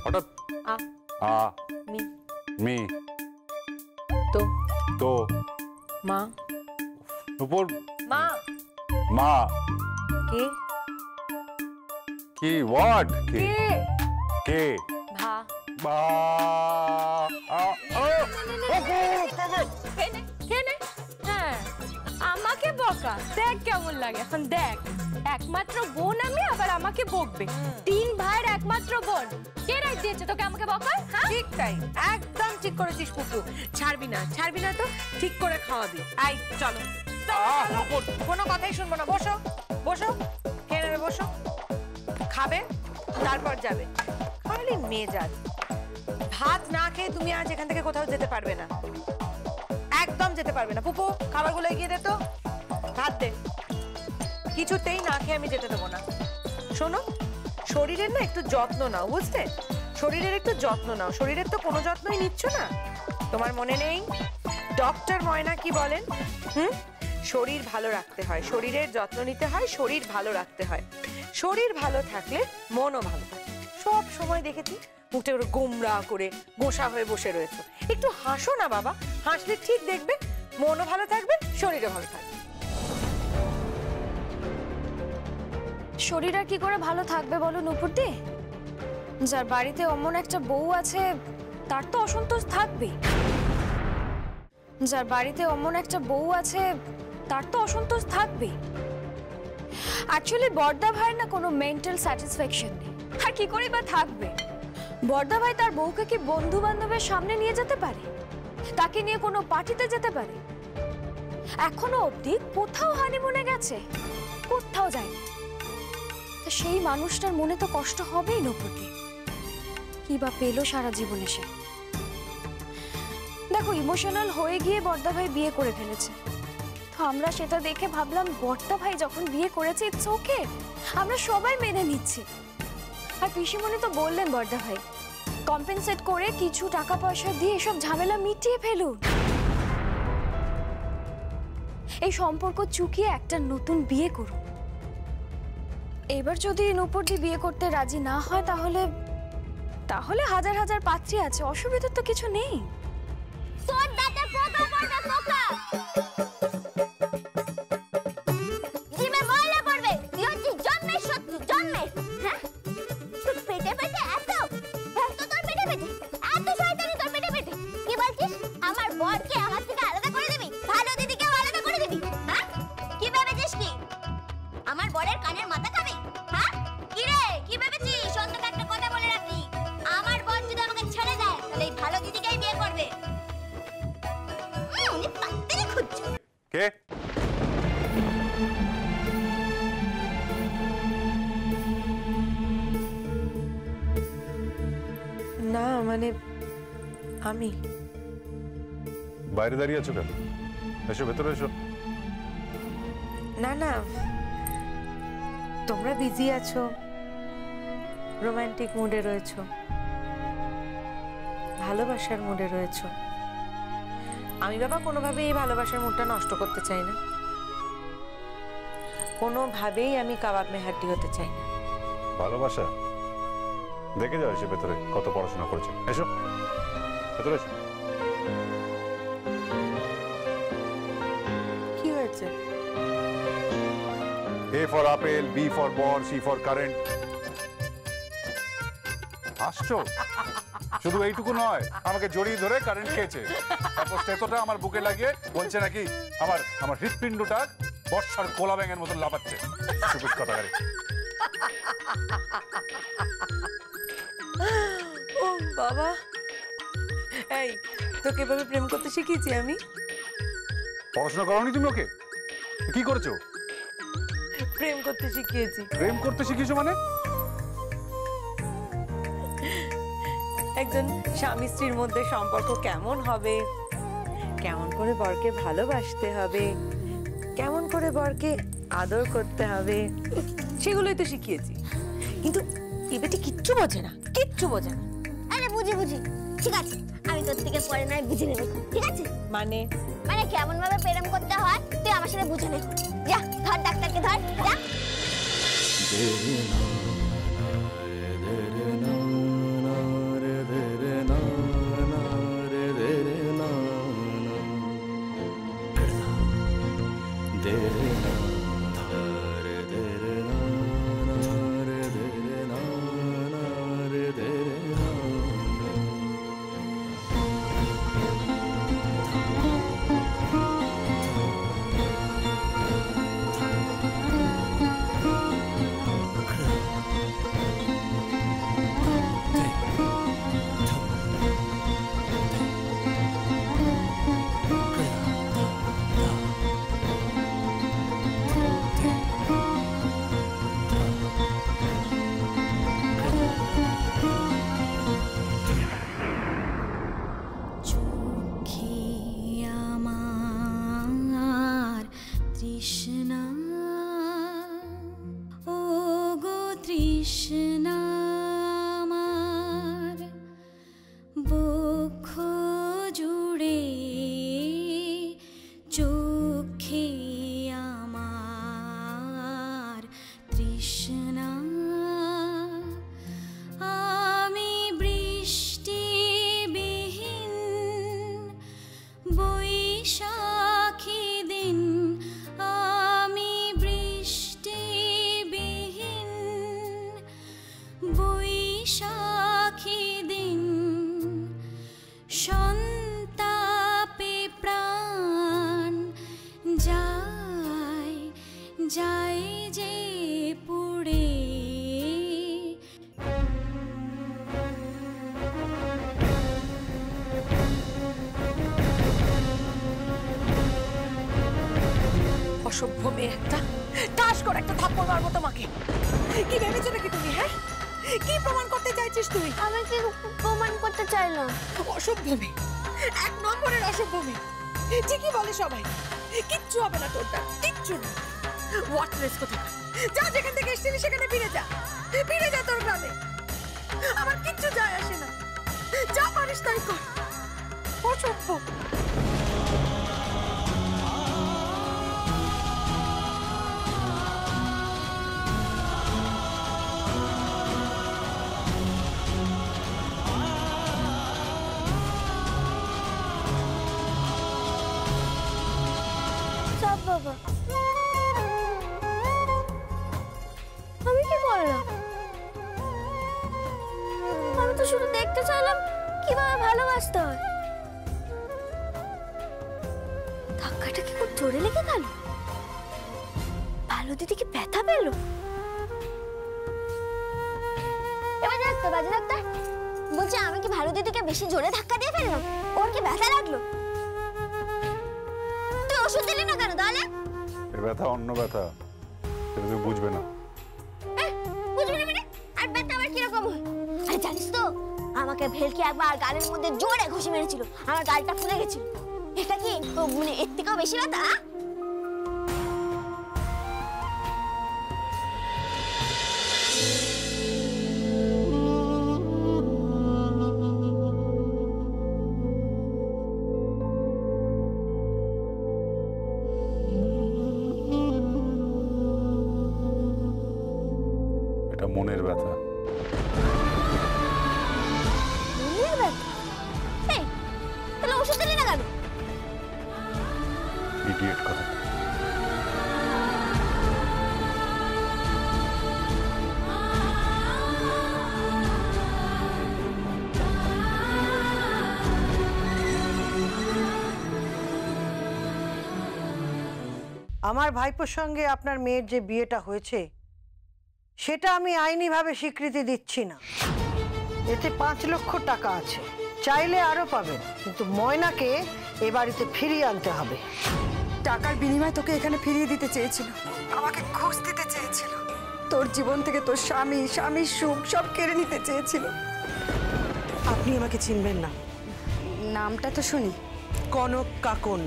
হঠাৎ আ me me তো তো মা উপর মা মা কে কি হোয়াট কে কে ভা বা হ্যাঁ আমাকে বকা দেখ কেমন লাগে এখন দেখ একমাত্র বোন আমি আবার আমাকে বকবে 3 ভাইয়ের একমাত্র বোন কে রাইট দিয়েছে তোকে আমাকে বকা হ্যাঁ ঠিক তাই একদম ঠিক করেছিস পুপু ছাড়বি না তো ঠিক করে খাওয়াবি আই চলো কোনো কথাই শুনবো না বসো বসো খেয়ে নেবে বসো খাবে তারপর যাবে খালি মেজাজ ভাত না খেয়ে তুমি আজ এখান থেকে কোথাও যেতে পারবে না একদম যেতে পারবে না পুপু খাবারগুলো এগিয়ে দে তো ভাত দে কিছুতেই না খেয়ে আমি যেতে দেবো না শোনো শরীরের না একটু যত্ন নাও বুঝতে শরীরের একটু যত্ন নাও শরীরের তো কোনো যত্নই নিচ্ছ না তোমার মনে নেই ডক্টর ময়না কি বলেন শরীর ভালো রাখতে হয় শরীরের যত্ন নিতে হয় শরীর ভালো রাখতে হয় শরীর ভালো থাকলে মনও ভালো থাকে সব সময় দেখেছি মুখটা করে গোমরা করে গোসা হয়ে বসে রয়েছে একটু হাসো না বাবা হাসলে ঠিক দেখবে মনও ভালো থাকবে শরীরও ভালো থাকবে শরীর আর কি করে ভালো থাকবে বলো নুপুরদি যার বাড়িতে অমন একটা বউ আছে তার তো অসন্তোষ থাকবেই যার বাড়িতে অমন একটা বউ আছে তার তো অসন্তোষ থাকবেই অ্যাকচুয়ালি বর্দা ভাইয়ের না কোনো মেন্টাল স্যাটিসফ্যাকশন নেই আর কি করে বা থাকবে বর্দা ভাই তার বউকে কি বন্ধু বান্ধবের সামনে নিয়ে যেতে পারে তাকে নিয়ে কোনো পার্টিতে যেতে পারে এখনো অবধি কোথাও হানিমুনে গেছে কোথাও যায়নি সেই মানুষটার মনে তো কষ্ট হবেই নুপুরদি কি বা পেলো সারা জীবনে সে দেখো ইমোশনাল হয়ে গিয়ে বর্দা ভাই বিয়ে করে ফেলেছে তো আমরা সেটা দেখে ভাবলাম বর্দা ভাই যখন বিয়ে করেছে ইটস ওকে আমরা সবাই মেনে নিচ্ছি আর পিসিমণি তো বললেন বর্দা ভাই কম্পেনসেট করে কিছু টাকা পয়সা দিয়ে এসব ঝামেলা মিটিয়ে ফেলুন এই সম্পর্ক চুকিয়ে একটা নতুন বিয়ে করুন এবার যদি নুপুরদি বিয়ে করতে রাজি না হয় তাহলে তাহলে হাজার হাজার পাত্রী আছে অসুবিধার তো কিছু নেই তোর দাঁতে পোকা পড়বে পোকা জিমে ময়লা পড়বে তুই হচ্ছিস জন্মের শত্রু জন্মের হ্যাঁ তোর পেটে পেটে এত তোর পেটে পেটে এত শয়তানি তোর পেটে পেটে কি বলছিস আমার বরকে আমার থেকে আলাদা করে দিবি ভালো দিদিকেও আলাদা করে দিবি হ্যাঁ কি ভেবেছিস কি আমার বরের কানের মাথা খাবি হ্যাঁ কি রে কি ভেবেছিস অন্তত একটা কথা বলে রাখি আমার বর যদি আমাকে ছেড়ে দেয় তাহলে এই ভালো দিদিকেই বিয়ে করবে উনি পাত্রী খুঁজছে কে না মানে আমি বাইরে দাঁড়িয়ে আছো কেন এসো ভেতরে এসো না না তোমরা বিজি আছো রোমান্টিক মুডে রয়েছো ভালোবাসার মুডে রয়েছো আমি বাবা কোনোভাবেই এই ভালোবাসার মুডটা নষ্ট করতে চাই না কোনোভাবেই আমি কাবাব মেহাটি হতে চাই না ভালোবাসা দেখে যাও এসে ভেতরে কত পড়াশোনা করেছে এসো ভেতরে এসো কি হয়েছে A for apple, B for ball, C for current. হাসছো শুধু এইটুকু নয় আমাকে জড়িয়ে ধরে কারেন্ট খেয়েছে তারপর স্টেথোটা আমার বুকে লাগিয়ে বলছে নাকি আমার হৃৎপিণ্ডটা বর্ষার কোলা ব্যাঙের মতো লাফাচ্ছে সুপুষ কথাকারে ও বাবা এই তোকে এভাবে প্রেম করতে শিখিয়েছি আমি পড়াশোনা করোনি তুমি ওকে কি করেছো প্রেম করতে শিখিয়েছি প্রেম করতে শিখিয়েছো মানে একজন স্বামী স্ত্রীর মধ্যে সম্পর্ক কেমন হবে কেমন করে বরকে ভালোবাসতে হবে কেমন করে বরকে আদর করতে হবে সেগুলোই তো শিখিয়েছি কিন্তু এই বেটি কিচ্ছু বোঝে না আরে বুঝি ঠিক আছে আমি তোর থেকে পরে নয় বুঝে নেব ঠিক আছে মানে কেমন ভাবে প্রেম করতে হয় তুই আমার সাথে বুঝে নে যা ধর ডাক্তারকে ধর যা অসভ্য মেয়ে একটা, টাস করে একটা থাপ্পড় মারবো তোমাকে। কি ভেবেছো নাকি তুমি? হ্যাঁ, কি প্রমাণ করতে চাইছিস তুই? আমি কি প্রমাণ করতে চাইলাম? অসভ্য মেয়ে, 1 নম্বরের অসভ্য মেয়ে। ঠিকই বলে সবাই, কিচ্ছু হবে না তোর দ্বারা, কিচ্ছু না। ওয়ার্থলেস কোথাকার, যা যেখান থেকে এসেছিলি সেখানে ফিরে যা, ফিরে যা তোর গ্রামে। আমার কিচ্ছু যায় আসে না, যা পারিস তাই কর। অসভ্য। সব বাবা, আমি কি করলাম? আমি তো শুধু দেখতে চাইলাম কিভাবে ভালোবাসতে হয়। ধাক্কাটা কি খুব জোরে লেগে গেল? ভালো দিদি কি ব্যথা পেল? এবার ডাক্তার, বাজে ডাক্তার বলছে আমি কি ভালো দিদিকে বেশি জোরে ধাক্কা দিয়ে ফেললাম? ওর কি ব্যথা লাগলো? তুই ওষুধ দিলি না কেন তাহলে? এর ব্যথা অন্য ব্যথা, সেটা তুমি বুঝবে না। বুঝবি না মানে? আর ব্যথা আবার কিরকম হয়? আরে জানিস তো, আমাকে ভেলকি একবার গালের মধ্যে জোরে ঘুষি মেরেছিল, আমার গালটা ফুলে গেছিল। এটা কি মানে এর থেকেও বেশি ব্যথা? এটা মনের ব্যথা। মনের ব্যথা? এই, তাহলে ওষুধ দিলি না কেন? ইডিয়েট কথা। আমার ভাইপোর সঙ্গে আপনার মেয়ের যে বিয়েটা হয়েছে সেটা আমি আইনিভাবে স্বীকৃতি দিচ্ছি না। এতে 5 লক্ষ টাকা আছে, চাইলে আরো পাবেন, কিন্তু ময়নাকে এ বাড়িতে ফিরিয়ে আনতে হবে। টাকার বিনিময়ে তোকে এখানে ফিরিয়ে দিতে চেয়েছিল, আমাকে ঘুষ দিতে চেয়েছিল, তোর জীবন থেকে তোর স্বামীর সুখ সব কেড়ে নিতে চেয়েছিল। আপনি আমাকে চিনবেন না। নামটা তো শুনি। কনক কাকন।